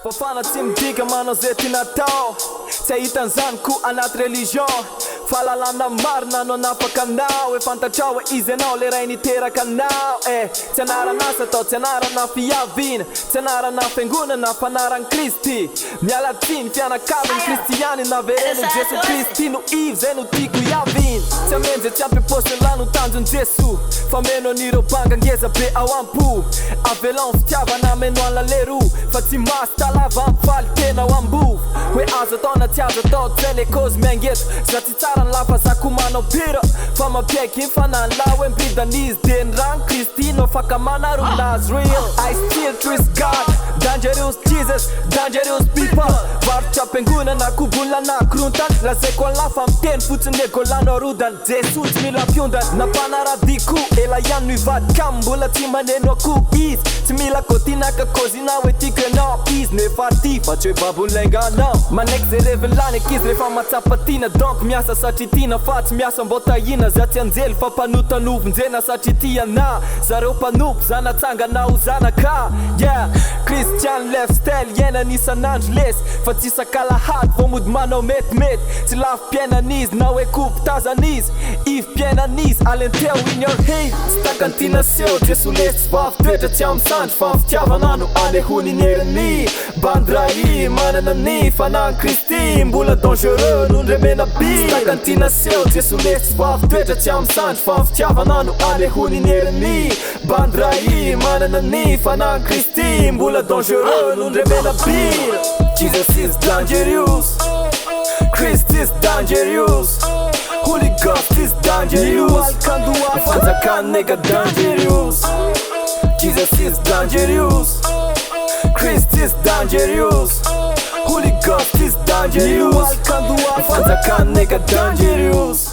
Fafana tsy midika manao zay tia natao. Tsy ahitan'izany ko anaty religion. Fahalalana marina no anapaka anao. Fantatrao hoe izy anao le ray niteraka anao. Tsy anarana asa atao, tsy anarana fiaviana, tsy anarana fiangonana, fanaran'i Kristy. Miala tsiny fianakaviny Kristianina vereno Jesu Kristy no ivy zay no tiako iaviny. Tsy amenjy tsy ampim-posiny la no tanjon'i Jesu. Fa meno an'ireo banga ngeza be ao am-po. Avelao ny fitiavana meno an'la leroa. Fa tsy masy talava ampifaly tena ao am-bovo. Hoe azo atao na tsy azo atao zay le cause miangeto. Za tsy tsara ny lafa zako manao pira. Fa mampiaiky iny fanany la hoe mipridanizy. De ny rano Kristy no fakamana ronazy real. I still trust God, dangerous Jesus, dangerous people. Varotra ampiangonana kobolina anakorontany. Lazaiko an lafa miteny fotsiny egolanao rodany. Jesu tsy mila ampiondany nampanarabiko. Ela ihany no ivadikamy mbola tsy maneno ako izy. Tsy mila kotinaka kozina hoe tiako ianao izy. Nefa ty fa tsy hoe babony lainganao. Manaiky zay revelany akizy rehefa matsapatina. Donc miasa satria tina fa tsy miasa mbô tahina. Za tsy anjely fa mpanotanovonjena satria tiana. Zareo mpanompo zanatsangana ho zanaka. Yeah, Christian lifestyle iena nisan'andro lesy. Fa tsy sakalahady vao mody manao metimety. Tsy lafy piainan'izy na hoe kopitazan'izy. Ivy piainan'izy alenteo in your head. Tsy takany naseo Jesu lesy tsy vavy toetra tsy am'sandry. Fa fitiavana no anehony neriny. Bandrai manana ny fanan'i Kristy. Mbola dangereux no ndremena bi. Tsy takany naseo Jesu lesy tsy vavy toetra tsy am'sandry. Fa fitiavana no anehony neriny. Bandrai manana ny fanan'i Kristy. Mbola dangereux no ndremena bi. Jesus is dangerous, Christ is dangerous, Holy Ghost is dangerous. Fanzakan nigga dangerous. Jesus is dangerous, Christ is dangerous, Holy Ghost is dangerous. Fanzakan nigga dangerous.